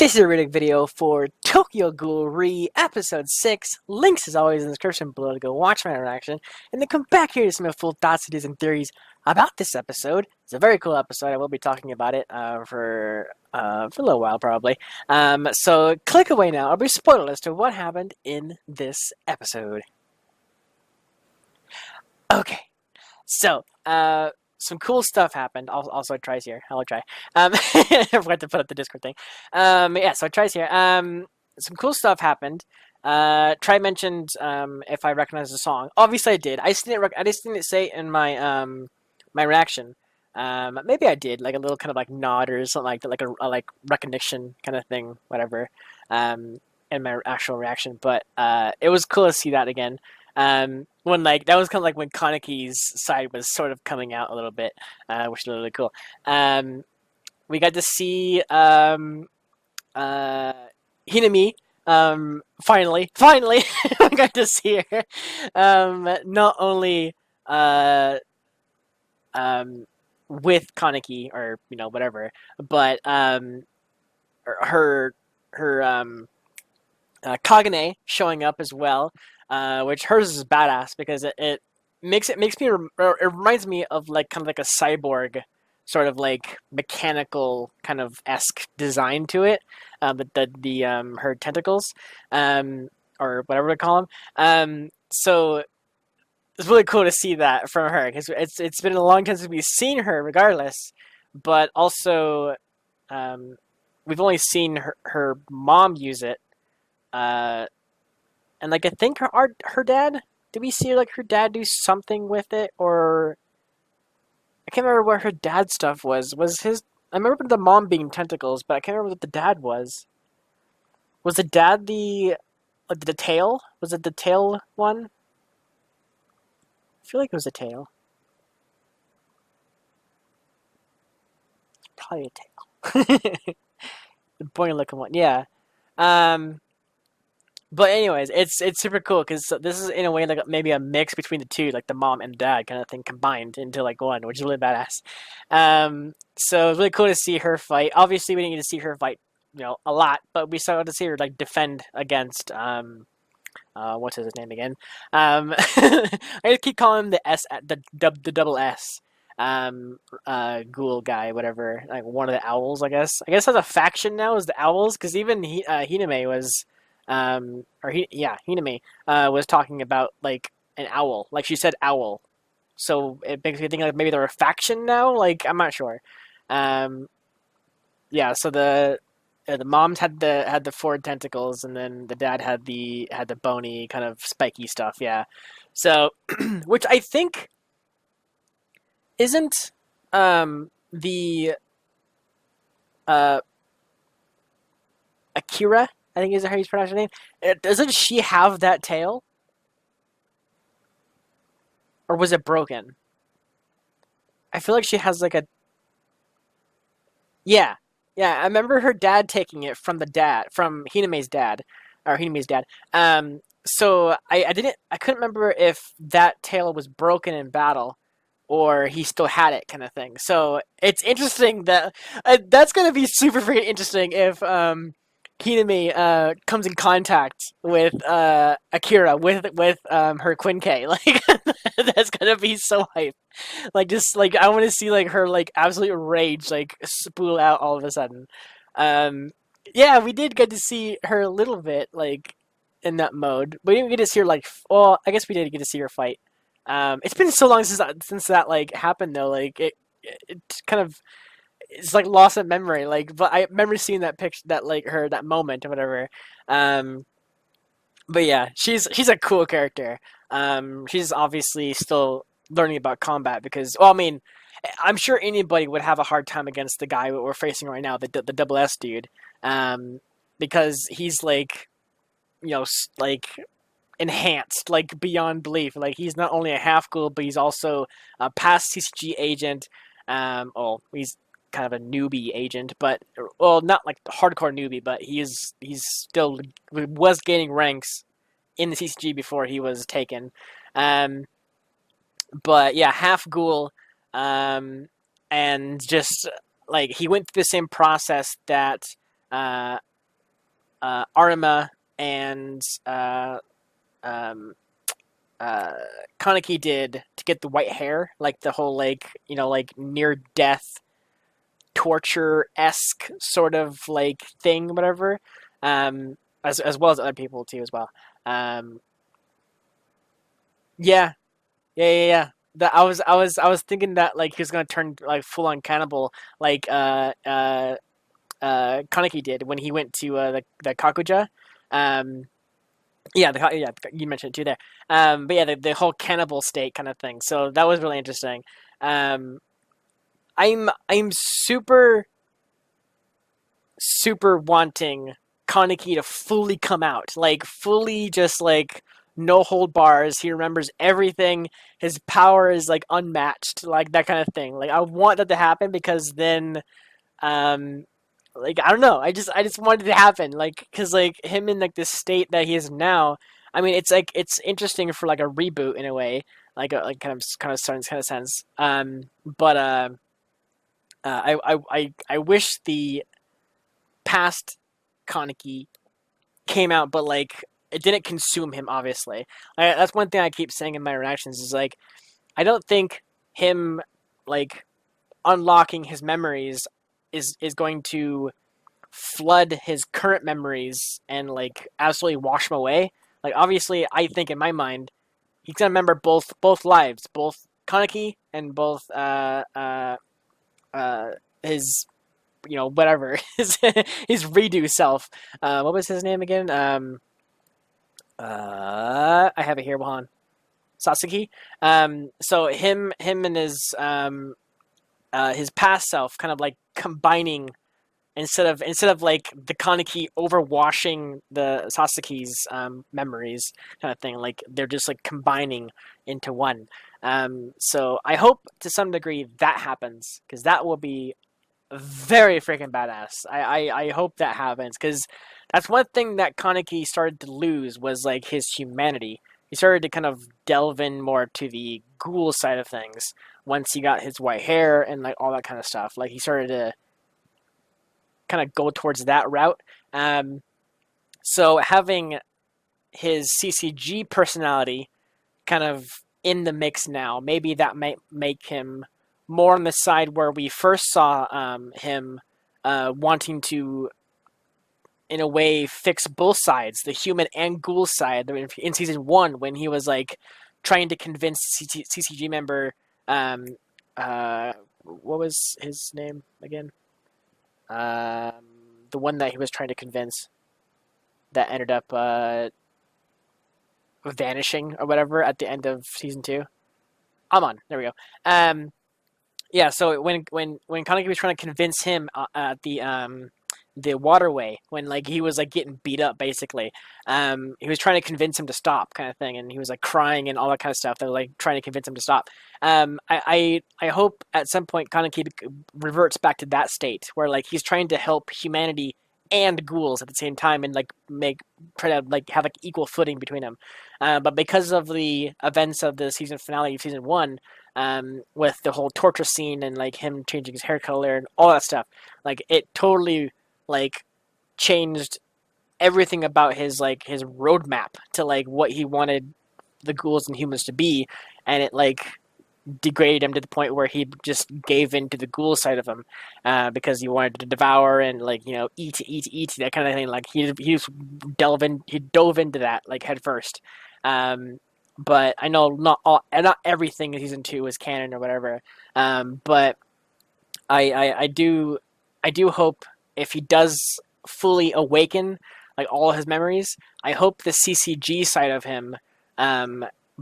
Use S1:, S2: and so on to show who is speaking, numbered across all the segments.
S1: This is a rating video for Tokyo Ghoul Re Episode 6. Links as always in the description below to go watch my reaction, and then come back here to see my full thoughts, ideas, and theories about this episode. It's a very cool episode. I will be talking about it for a little while probably. So click away now. I'll be spoilerless to what happened in this episode. Okay, so some cool stuff happened. Also, tries here. I'll try. I forgot to put up the Discord thing. Yeah, so tries here. Some cool stuff happened. Try mentioned if I recognize the song. Obviously, I did. I just didn't say it in my my reaction. Maybe I did, like a little kind of like nod or something like that, like a like recognition kind of thing, whatever. In my actual reaction, but it was cool to see that again. When like that was kind of like when Kaneki's side was sort of coming out a little bit, which was really cool. We got to see Hinami. Finally, we got to see her. Not only with Kaneki or whatever, but her Kagane showing up as well, which hers is badass because it reminds me of like kind of like a cyborg sort of like mechanical kind of esque design to it. But the her tentacles, or whatever we call them. So it's really cool to see that from her because it's been a long time since we've seen her, regardless. But also, we've only seen her mom use it. And like I think her dad, did we see like her dad do something with it, or I can't remember what her dad's stuff was. Was his? I remember the mom being tentacles, but I can't remember what the dad was. Was the dad the tail? Was it the tail one? I feel like it was a tail. Probably a tail. The boring looking one, yeah. But anyways, it's super cool because this is in a way like maybe a mix between the two, like the mom and dad kind of thing combined into like one, which is really badass. So it's really cool to see her fight. Obviously, we didn't get to see her fight, a lot, but we started to see her like defend against what's his name again? I just keep calling him the double S. Ghoul guy, whatever, like one of the owls, I guess. I guess has a faction now is the owls, because even Hiname was. Hiname was talking about like an owl, like she said owl, so it makes me think like maybe they're a faction now. Like I'm not sure. Yeah, so the moms had the four tentacles, and then the dad had the bony kind of spiky stuff. Yeah, so which I think isn't the Akira, I think is how you pronounce her name. Doesn't she have that tail? Or was it broken? I feel like she has like a... Yeah. Yeah, I remember her dad taking it from from Hiname's dad. Or Hiname's dad. So I couldn't remember if that tail was broken in battle or he still had it, kind of thing. So it's interesting that... that's going to be super freaking interesting if... Hiname comes in contact with Akira with her Quinke. Like that's gonna be so hype. Like just like I want to see like her like absolute rage like spool out all of a sudden. Yeah, we did get to see her a little bit like in that mode. We didn't get to see her like. Well, I guess we did get to see her fight. It's been so long since that like happened though. Like it kind of. It's like loss of memory, like, but I remember seeing that picture, that like her that moment or whatever. But yeah, she's a cool character. She's obviously still learning about combat because, well, I mean, I'm sure anybody would have a hard time against the guy we're facing right now, the double S dude, because he's like, like enhanced, like beyond belief. Like he's not only a half ghoul, but he's also a past CCG agent. He's kind of a newbie agent, but well, not like hardcore newbie, but he's still was gaining ranks in the CCG before he was taken. But yeah, half ghoul, and just like he went through the same process that Arima and um, uh, Kaneki did to get the white hair, like the whole like near death torture esque sort of like thing, whatever. As well as other people too as well. Um, yeah, yeah. That I was thinking that like he was gonna turn like full on cannibal, like Kaneki did when he went to the Kakuja. Um, yeah, you mentioned it too there. But yeah, the whole cannibal state kind of thing. So that was really interesting. Um, I'm super wanting Kaneki to fully come out, like fully just like no hold bars. He remembers everything. His power is like unmatched, like that kind of thing. Like I want that to happen because then, um, like I don't know, I just wanted it to happen, like because like him in like the state that he is now. I mean, it's like it's interesting for like a reboot in a way, like kind of sense. But I wish the past Kaneki came out, but like it didn't consume him. Obviously, that's one thing I keep saying in my reactions is like I don't think him like unlocking his memories is going to flood his current memories and like absolutely wash him away. Like obviously, I think in my mind he's gonna remember both lives, both Kaneki and both his whatever his redo self. What was his name again? I have it here. Hold on. Sasuke. So him and his past self kind of like combining instead of like the Kaneki overwashing the Sasuke's memories kind of thing. Like they're just like combining into one. So I hope to some degree that happens because that will be very freaking badass. I hope that happens because that's one thing that Kaneki started to lose was like his humanity. He started to kind of delve in more to the ghoul side of things once he got his white hair and like all that kind of stuff. Like he started to kind of go towards that route. So having his CCG personality kind of in the mix now, maybe that might make him more on the side where we first saw him wanting to, in a way, fix both sides, the human and ghoul side, in season one when he was like trying to convince CCG member, um, what was his name again? Um, the one that he was trying to convince that ended up vanishing or whatever at the end of season two. I'm on. There we go. Yeah. So when Kaneki was trying to convince him at the waterway when like he was like getting beat up basically, he was trying to convince him to stop kind of thing, and he was like crying and all that kind of stuff. They're like trying to convince him to stop. I hope at some point Kaneki reverts back to that state where like he's trying to help humanity and ghouls at the same time and like try to like have like equal footing between them. But because of the events of the season finale of season one, with the whole torture scene and like him changing his hair color and all that stuff, like it totally like changed everything about his like his roadmap to like what he wanted the ghouls and humans to be, and it like degraded him to the point where he just gave in to the ghoul side of him, because he wanted to devour and like eat that kind of thing. Like he dove into that like head first. But I know not everything in season two is canon or whatever. But I do hope if he does fully awaken like all his memories, I hope the CCG side of him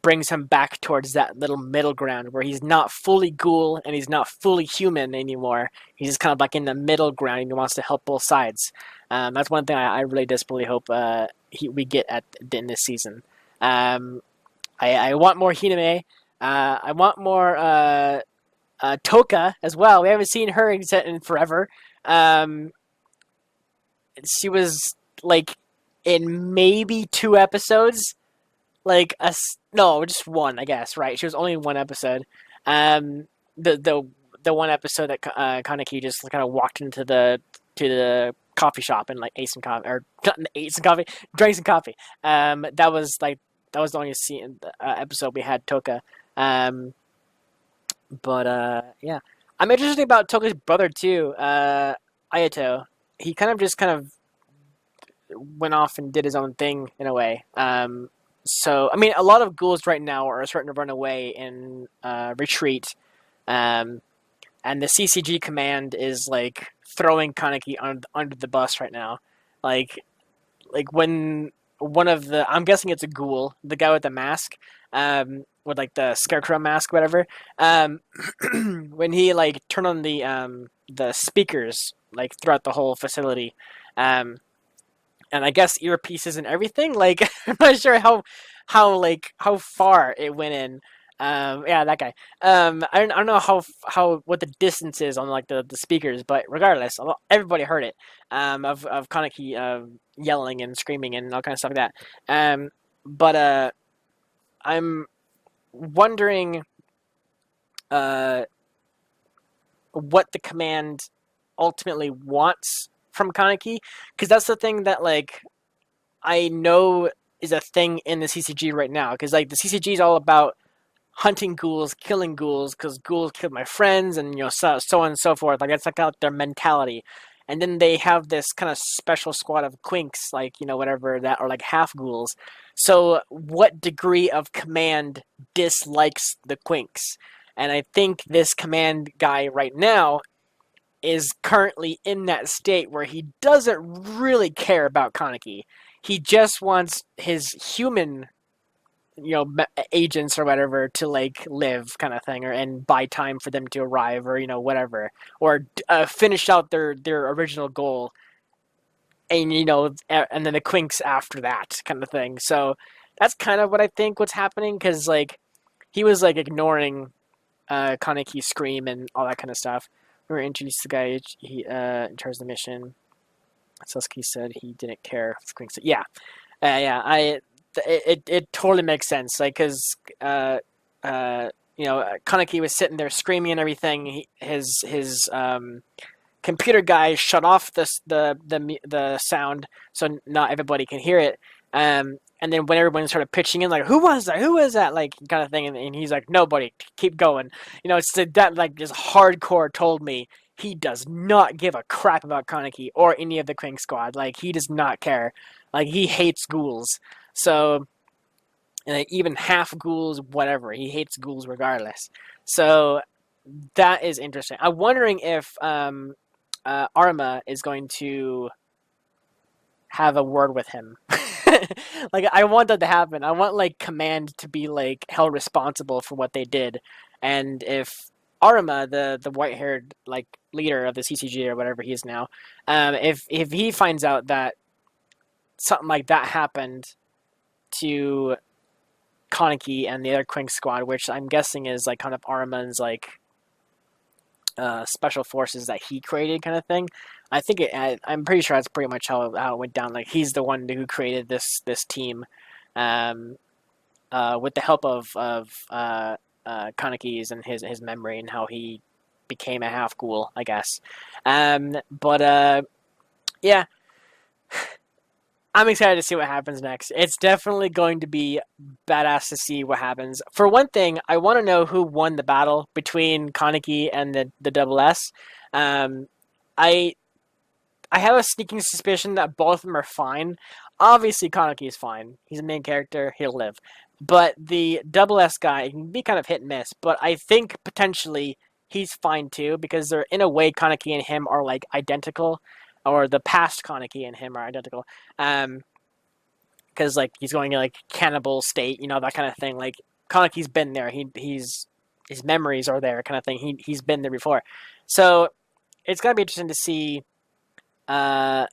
S1: brings him back towards that little middle ground where he's not fully ghoul and he's not fully human anymore. He's just kind of like in the middle ground and he wants to help both sides. That's one thing I really desperately hope we get in this season. I want more Hiname. I want more Toka as well. We haven't seen her in forever. She was like in maybe 2 episodes, like no, just one, I guess. Right? She was only in one episode. The one episode that Kaneki just kind of walked into the coffee shop and like Ace and Coffee or not Ace and Coffee, Drinks and Coffee. That was like that was the only scene episode we had Toka. Um, yeah, I'm interested about Toka's brother too. Ayato. He kind of went off and did his own thing in a way. So I mean, a lot of ghouls right now are starting to run away and retreat. Um, and the CCG command is like throwing Kaneki under the bus right now. Like when one of the I'm guessing it's a ghoul, the guy with the mask, with like the scarecrow mask, whatever. Um, when he like turned on the speakers like throughout the whole facility, um, and I guess earpieces and everything. Like I'm not sure how far it went in. Yeah, that guy. I don't know how what the distance is on like the speakers, but regardless, everybody heard it. Of Kaneki yelling and screaming and all kind of stuff like that. But I'm wondering uh what the command ultimately wants from Kaneki, because that's the thing that like I know is a thing in the CCG right now. Because like the CCG is all about hunting ghouls, killing ghouls, because ghouls killed my friends, and so on and so forth. Like that's like their mentality. And then they have this kind of special squad of quinks, like whatever that are like half ghouls. So what degree of command dislikes the quinks? And I think this command guy right now is currently in that state where he doesn't really care about Kaneki. He just wants his human, agents or whatever to like live, kind of thing, or and buy time for them to arrive, or whatever, or finish out their original goal, and and then the quinks after that, kind of thing. So that's kind of what I think what's happening, because like he was like ignoring Kaneki's scream and all that kind of stuff. We were introduced to the guy he in charge of the mission. Suski said he didn't care. Yeah, yeah. It totally makes sense. Like, cause Kaneki was sitting there screaming and everything. His computer guy shut off the sound so not everybody can hear it. And then when everyone started pitching in, like, who was that? Who was that? Like, kind of thing. And he's like, nobody, keep going. It's that, like, just hardcore told me he does not give a crap about Kaneki or any of the Krang squad. Like, he does not care. Like, he hates ghouls. So, even half ghouls, whatever. He hates ghouls regardless. So, that is interesting. I'm wondering if Arma is going to have a word with him. Like, I want that to happen. I want like Command to be like held responsible for what they did, and if Arma, the white haired like leader of the CCG or whatever he is now, if he finds out that something like that happened to Kaneki and the other Quink squad, which I'm guessing is like kind of Arma's like special forces that he created, kind of thing. I'm pretty sure that's pretty much how it went down. Like, he's the one who created this team, um, with the help of Kaneki's and his memory and how he became a half ghoul, I guess. But yeah, I'm excited to see what happens next. It's definitely going to be badass to see what happens. For one thing, I want to know who won the battle between Kaneki and the Double S. Um, I I have a sneaking suspicion that both of them are fine. Obviously, Kaneki is fine. He's a main character. He'll live. But the Double S guy can be kind of hit and miss. But I think potentially he's fine too, because they're, in a way, Kaneki and him are like identical, or the past Kaneki and him are identical. Because like he's going in like cannibal state, that kind of thing. Like, Kaneki's been there. He's his memories are there, kind of thing. He's been there before. So it's gonna be interesting to see uh,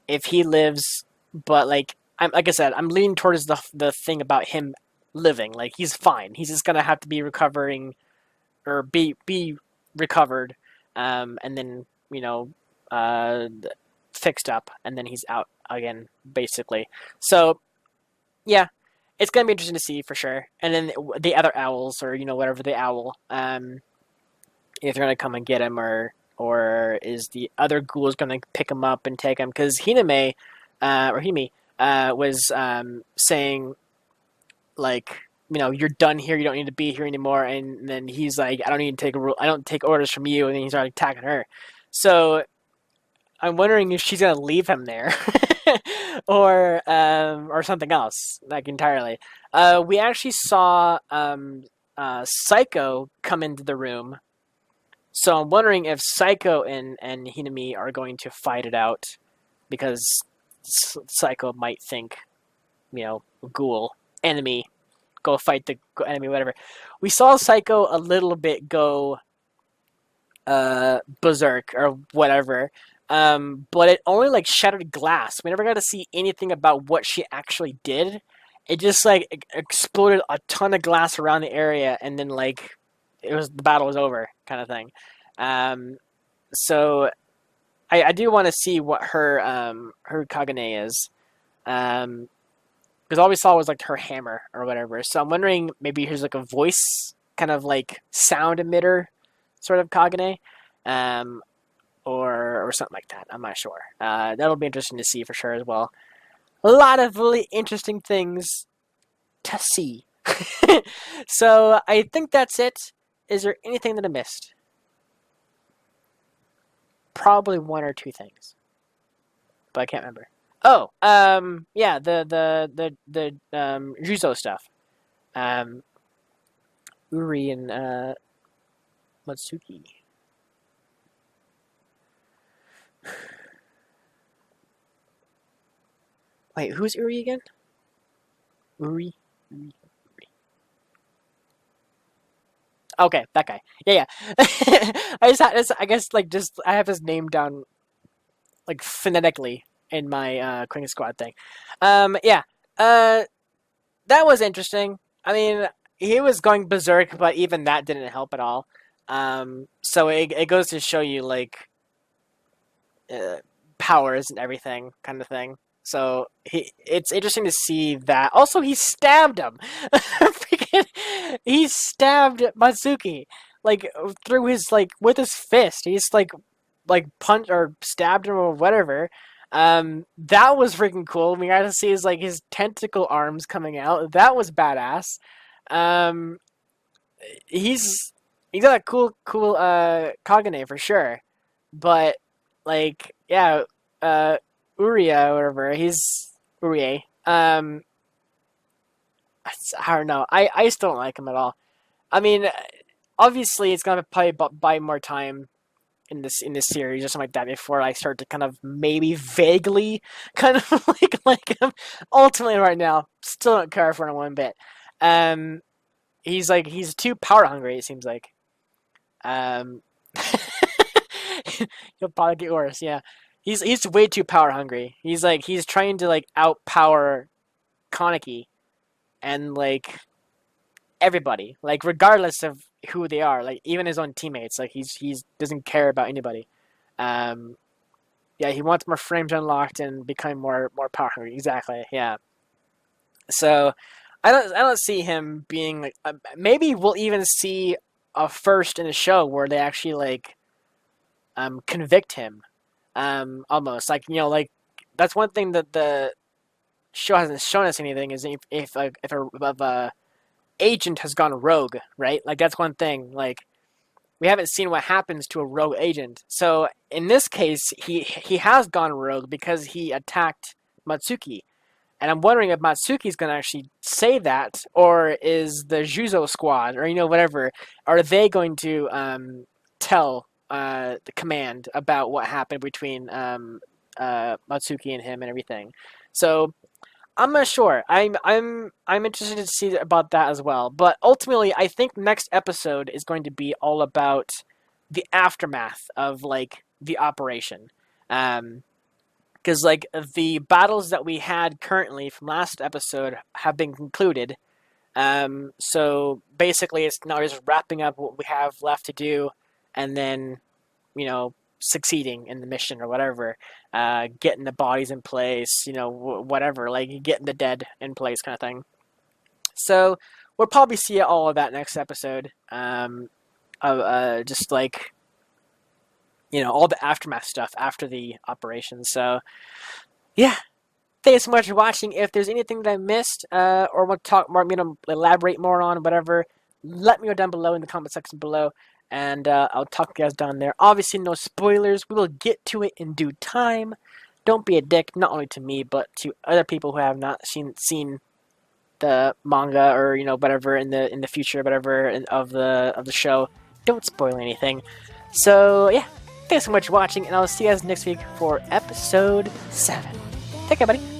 S1: if he lives. But like I said, I'm leaning towards the thing about him living. Like, he's fine. He's just gonna have to be recovering, or be recovered, and then uh, fixed up, and then he's out again, basically. So yeah, it's gonna be interesting to see for sure. And then the other owls, or whatever the owl, if they're gonna come and get him, or is the other ghouls going to pick him up and take him? Because Hiname, or Hime, was saying like, you're done here. You don't need to be here anymore. And then he's like, I don't take orders from you. And then he started attacking her. So I'm wondering if she's gonna leave him there, or something else like entirely. We actually saw Psycho come into the room, so I'm wondering if Psycho and Hinami are going to fight it out because Psycho might think, Ghoul enemy, go fight the enemy, whatever. We saw Psycho a little bit go berserk or whatever. But it only like shattered glass. We never got to see anything about what she actually did. It just like exploded a ton of glass around the area, and then like the battle was over, kind of thing. So I do want to see what her Kagane is, because all we saw was like her hammer or whatever. So I'm wondering maybe here's like a voice kind of like sound emitter sort of Kagane. Or something like that. I'm not sure. That'll be interesting to see for sure as well. A lot of really interesting things to see. So I think that's it. Is there anything that I missed? Probably one or two things, but I can't remember. Oh, yeah, the Juzo stuff. Um, Uri and Matsuki. Wait, who's Uri again? Uri. Okay, that guy. Yeah, yeah. I guess like just I have his name down like phonetically in my Queen Squad thing. Yeah. That was interesting. I mean, he was going berserk, but even that didn't help at all. So it goes to show you like uh, powers and everything kind of thing. So it's interesting to see that. Also, he stabbed him. Freaking, he stabbed Matsuki like through his like with his fist. He's like punched or stabbed him or whatever. That was freaking cool. We got to see his tentacle arms coming out. That was badass. Um, he's got a cool Kagane for sure. But like yeah, Uria or whatever. He's Urie. I don't know. I still don't like him at all. I mean, obviously it's gonna probably buy more time in this series or something like that before I start to kind of maybe vaguely kind of like him. Ultimately, right now, still don't care for him one bit. Um, he's too power hungry. It seems like. Um, he'll probably get worse. Yeah, he's way too power hungry. He's trying to like outpower Kaneki and like everybody, like regardless of who they are, like even his own teammates. Like he's doesn't care about anybody. Um, yeah, he wants more frames unlocked and become more power hungry. Exactly. Yeah. So I don't see him being like maybe we'll even see a first in the show where they actually like convict him almost like like that's one thing that the show hasn't shown us anything is if a agent has gone rogue, right? Like that's one thing. Like we haven't seen what happens to a rogue agent. So in this case, he has gone rogue because he attacked Matsuki, and I'm wondering if Matsuki's going to actually say that, or is the Juzo squad, or whatever, are they going to tell the command about what happened between Matsuki and him and everything? So I'm not sure. I'm interested to see about that as well. But ultimately, I think next episode is going to be all about the aftermath of like the operation. Because like the battles that we had currently from last episode have been concluded. So basically, it's now just wrapping up what we have left to do, and then succeeding in the mission or whatever, getting the bodies in place, whatever, like getting the dead in place, kind of thing. So we'll probably see all of that next episode. Just like all the aftermath stuff after the operation. So yeah, thanks so much for watching. If there's anything that I missed or want to talk more, elaborate more on, whatever, let me know down below in the comment section below, and I'll talk to you guys down there. Obviously, no spoilers. We will get to it in due time. Don't be a dick, not only to me, but to other people who have not seen the manga or whatever in the future, whatever of the show. Don't spoil anything. So yeah, thanks so much for watching, and I'll see you guys next week for episode 7. Take care, buddy.